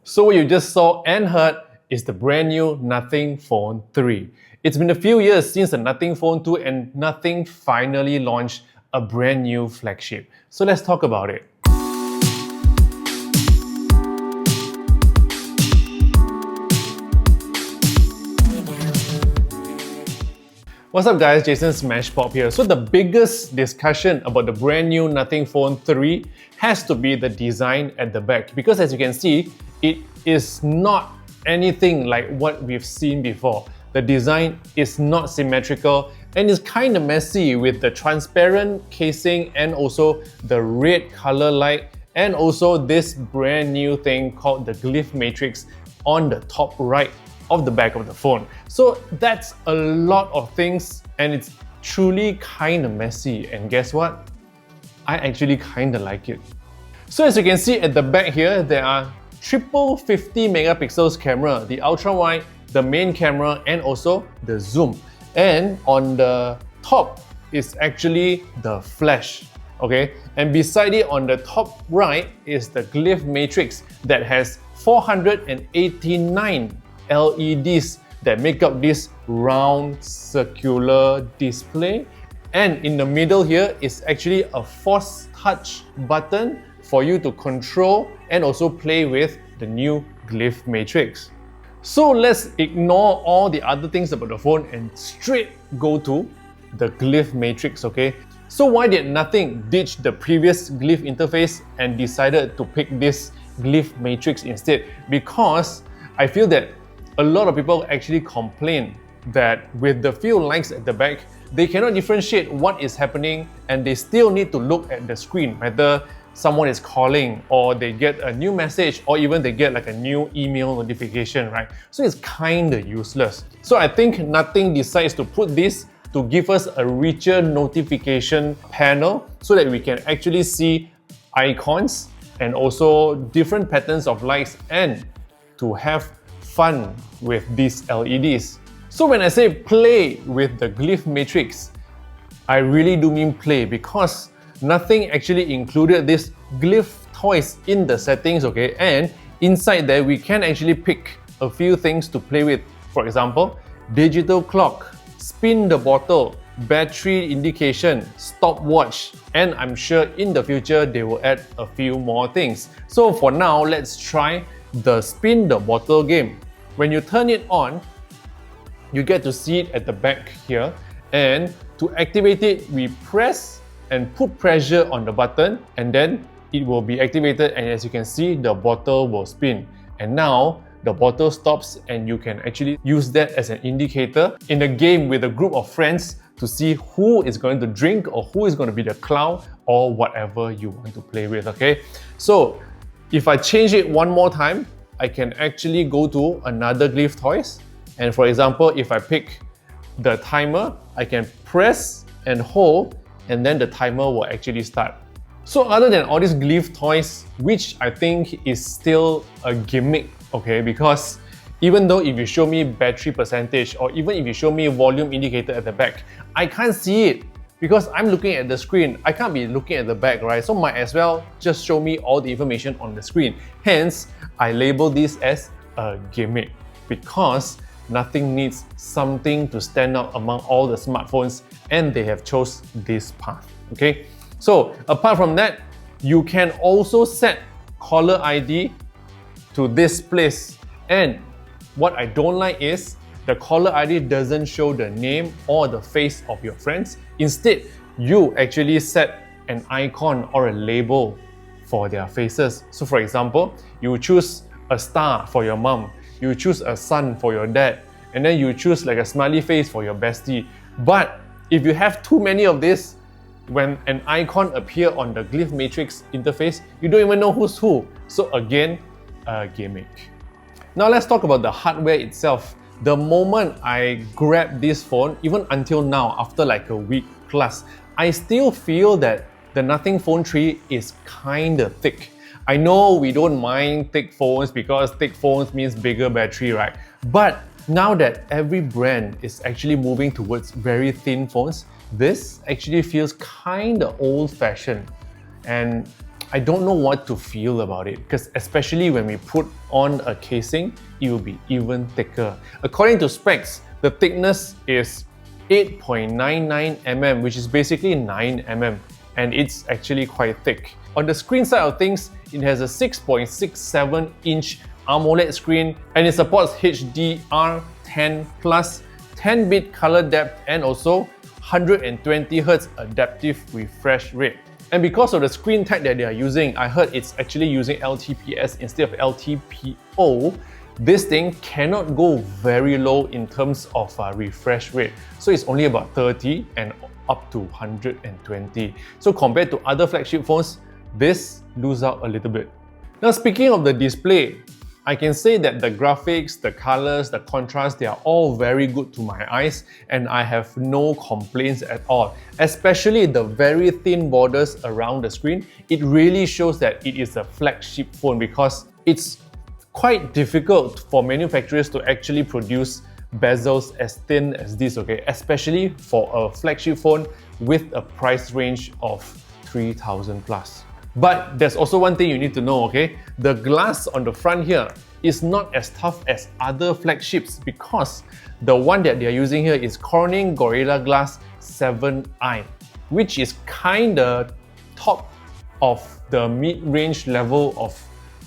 So what you just saw and heard is the brand new Nothing Phone 3. It's been a few years since the Nothing Phone 2 and Nothing finally launched a brand new flagship. So let's talk about it. What's up guys, Jason Smashpop here. So the biggest discussion about the brand new Nothing Phone 3 has to be the design at the back, because as you can see, it is not anything like what we've seen before. The design is not symmetrical and is kind of messy with the transparent casing and also the red color light and also this brand new thing called the Glyph matrix on the top right of the back of the phone. So that's a lot of things and it's truly kind of messy, and guess what? I actually kind of like it. So as you can see at the back here, there are triple 50 megapixels camera, the ultra wide, the main camera and also the zoom. And on the top is actually the flash. Okay, and beside it on the top right is the Glyph matrix that has 489 LEDs that make up this round circular display, and in the middle here is actually a force touch button for you to control and also play with the new Glyph matrix. So let's ignore all the other things about the phone and straight go to the Glyph matrix, okay? So why did Nothing ditch the previous Glyph interface and decided to pick this Glyph matrix instead? Because I feel that a lot of people actually complain that with the few lines at the back, they cannot differentiate what is happening and they still need to look at the screen, whether someone is calling or they get a new message or even they get like a new email notification, right? So it's kind of useless. So I think Nothing decides to put this to give us a richer notification panel so that we can actually see icons and also different patterns of lights and to have fun with these LEDs. So when I say play with the Glyph matrix, I really do mean play, because Nothing actually included this Glyph toys in the settings, okay? And inside there we can actually pick a few things to play with. For example, digital clock, spin the bottle, battery indication, stopwatch, and I'm sure in the future they will add a few more things. So for now, let's try the spin the bottle game. When you turn it on, you get to see it at the back here, and to activate it, we press and put pressure on the button and then it will be activated, and as you can see, the bottle will spin. And now the bottle stops and you can actually use that as an indicator in a game with a group of friends to see who is going to drink or who is going to be the clown or whatever you want to play with, okay? So if I change it one more time, I can actually go to another Glyph toys, and for example, if I pick the timer, I can press and hold and then the timer will actually start. So other than all these Glyph toys, which I think is still a gimmick, okay, because even though if you show me battery percentage or even if you show me volume indicator at the back, I can't see it because I'm looking at the screen. I can't be looking at the back, right? So might as well just show me all the information on the screen. Hence, I label this as a gimmick because Nothing needs something to stand out among all the smartphones and they have chose this path, okay? So apart from that, you can also set caller ID to this place, and what I don't like is the caller ID doesn't show the name or the face of your friends. Instead, you actually set an icon or a label for their faces. So for example, you choose a star for your mom, you choose a sun for your dad, and then you choose like a smiley face for your bestie. But if you have too many of this, when an icon appears on the Glyph matrix interface, you don't even know who's who. So again, a gimmick. Now let's talk about the hardware itself. The moment I grabbed this phone, even until now, after like a week plus, I still feel that the Nothing Phone 3 is kinda thick. I know we don't mind thick phones because thick phones means bigger battery, right? But now that every brand is actually moving towards very thin phones, this actually feels kinda old-fashioned. And I don't know what to feel about it, because especially when we put on a casing, it will be even thicker. According to specs, the thickness is 8.99 mm, which is basically 9 mm, and it's actually quite thick. On the screen side of things, it has a 6.67 inch AMOLED screen, and it supports HDR10+, 10-bit color depth, and also 120Hz adaptive refresh rate. And because of the screen type that they are using, I heard it's actually using LTPS instead of LTPO. This thing cannot go very low in terms of refresh rate. So it's only about 30 and up to 120. So compared to other flagship phones, this loses out a little bit. Now speaking of the display, I can say that the graphics, the colors, the contrast, they are all very good to my eyes, and I have no complaints at all. Especially the very thin borders around the screen. It really shows that it is a flagship phone, because it's quite difficult for manufacturers to actually produce bezels as thin as this, okay? Especially for a flagship phone with a price range of 3,000 plus. But there's also one thing you need to know, okay? The glass on the front here is not as tough as other flagships, because the one that they're using here is Corning Gorilla Glass 7i, which is kinda top of the mid-range level of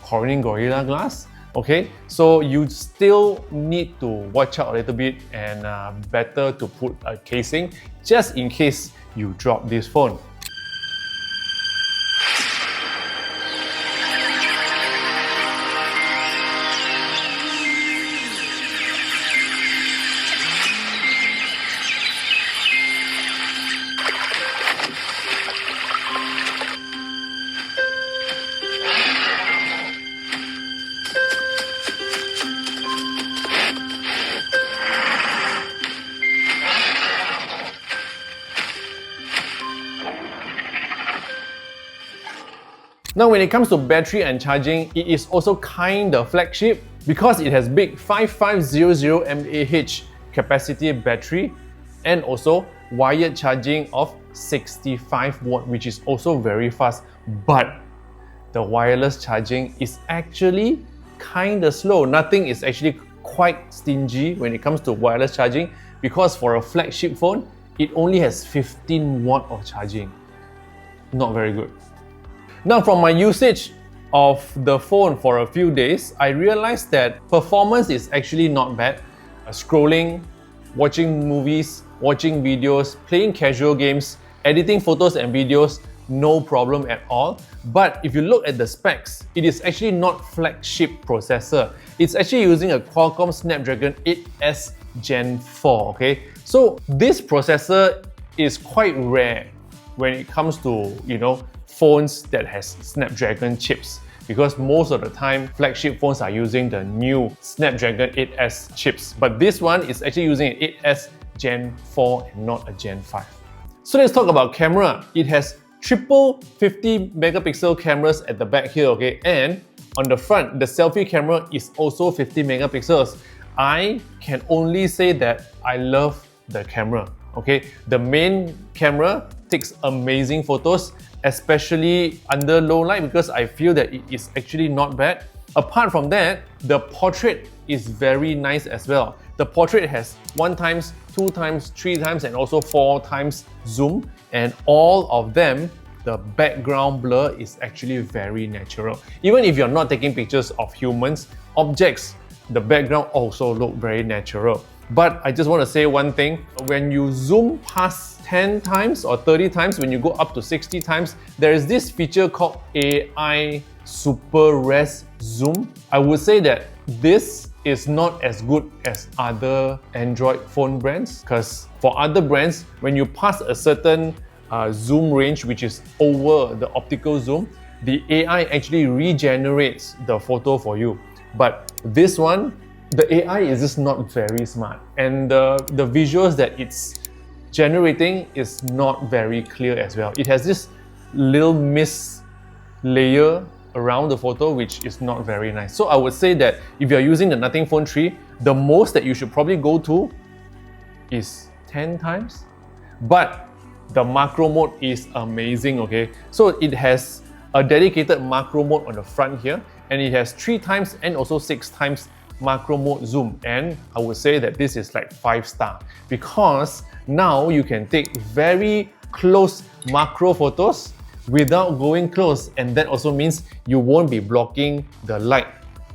Corning Gorilla Glass. Okay, so you still need to watch out a little bit, and better to put a casing just in case you drop this phone. Now when it comes to battery and charging, it is also kinda flagship, because it has big 5500 mAh capacity battery, and also wired charging of 65 watt, which is also very fast. But the wireless charging is actually kinda slow. Nothing is actually quite stingy when it comes to wireless charging, because for a flagship phone, it only has 15 watt of charging. Not very good. Now from my usage of the phone for a few days, I realized that performance is actually not bad. Scrolling, watching movies, watching videos, playing casual games, editing photos and videos, no problem at all. But if you look at the specs, it is actually not flagship processor. It's actually using a Qualcomm Snapdragon 8S Gen 4, okay? So this processor is quite rare when it comes to, phones that has Snapdragon chips, because most of the time flagship phones are using the new Snapdragon 8S chips, but this one is actually using an 8S Gen 4 and not a Gen 5. So let's talk about camera. It has triple 50 megapixel cameras at the back here, okay? And on the front, the selfie camera is also 50 megapixels. I can only say that I love the camera, okay? The main camera takes amazing photos, especially under low light, because I feel that it is actually not bad. Apart from that, the portrait is very nice as well. The portrait has 1x, 2x, 3x, and also 4x zoom, and all of them, the background blur is actually very natural. Even if you're not taking pictures of humans, objects, the background also look very natural. But I just want to say one thing, when you zoom past 10 times or 30 times, when you go up to 60 times, there is this feature called AI Super Res Zoom. I would say that this is not as good as other Android phone brands, because for other brands, when you pass a certain zoom range, which is over the optical zoom, the AI actually regenerates the photo for you. But this one, the AI is just not very smart, and the visuals that it's generating is not very clear as well. It has this little mist layer around the photo, which is not very nice. So I would say that if you're using the Nothing Phone 3, the most that you should probably go to is 10 times. But the macro mode is amazing, okay? So it has a dedicated macro mode on the front here, and it has 3 times and also 6 times macro mode zoom, and I would say that this is like 5-star because now you can take very close macro photos without going close, and that also means you won't be blocking the light,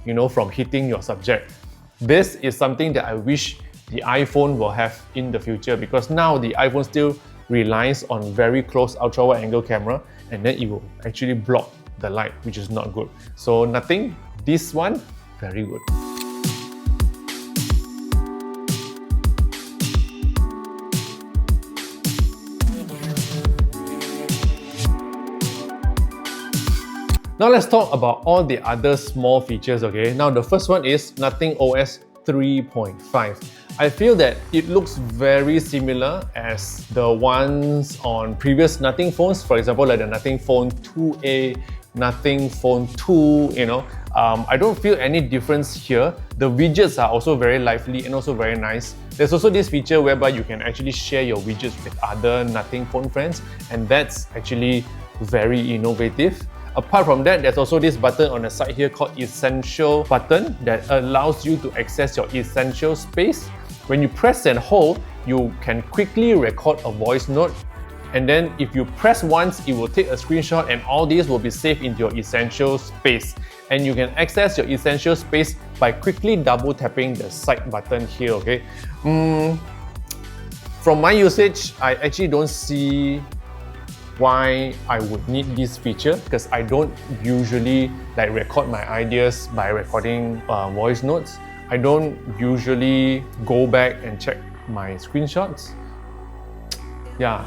you know, from hitting your subject. This is something that I wish the iPhone will have in the future, because now the iPhone still relies on very close ultra wide angle camera, and then it will actually block the light, which is not good. So nothing, this one, very good. Now let's talk about all the other small features, okay? Now the first one is Nothing OS 3.5. I feel that it looks very similar as the ones on previous Nothing phones, for example like the Nothing Phone 2A, Nothing Phone 2, you know. I don't feel any difference here. The widgets are also very lively and also very nice. There's also this feature whereby you can actually share your widgets with other Nothing phone friends, and that's actually very innovative. Apart from that, there's also this button on the side here called Essential button that allows you to access your Essential space. When you press and hold, you can quickly record a voice note, and then if you press once, it will take a screenshot, and all these will be saved into your Essential space. And you can access your Essential space by quickly double tapping the side button here, okay? From my usage, I actually don't see why I would need this feature, because I don't usually like record my ideas by recording voice notes. I don't usually go back and check my screenshots. Yeah,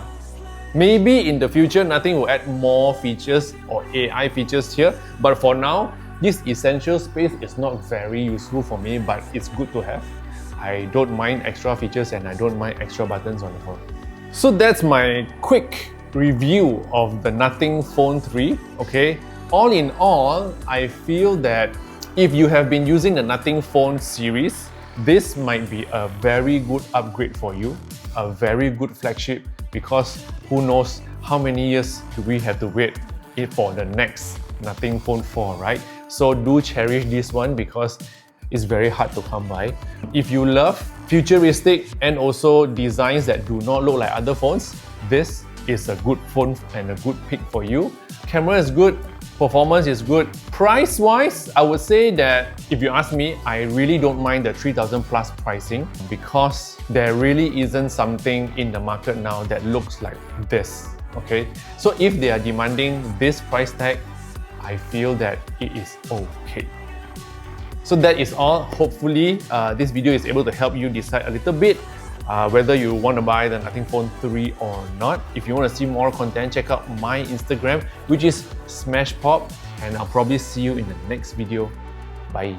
maybe in the future Nothing will add more features or AI features here, but for now this Essential space is not very useful for me, but it's good to have. I don't mind extra features and I don't mind extra buttons on the phone. So that's my quick review of the Nothing Phone 3, okay? All in all, I feel that if you have been using the Nothing Phone series, this might be a very good upgrade for you, a very good flagship, because who knows how many years do we have to wait for the next Nothing Phone 4, right? So do cherish this one because it's very hard to come by. If you love futuristic and also designs that do not look like other phones, this is a good phone and a good pick for you. Camera is good, performance is good. Price-wise, I would say that if you ask me, I really don't mind the 3,000 plus pricing, because there really isn't something in the market now that looks like this, okay? So if they are demanding this price tag, I feel that it is okay. So that is all. Hopefully, this video is able to help you decide a little bit whether you want to buy the Nothing Phone 3 or not. If you want to see more content, check out my Instagram, which is smashpop, and I'll probably see you in the next video. Bye.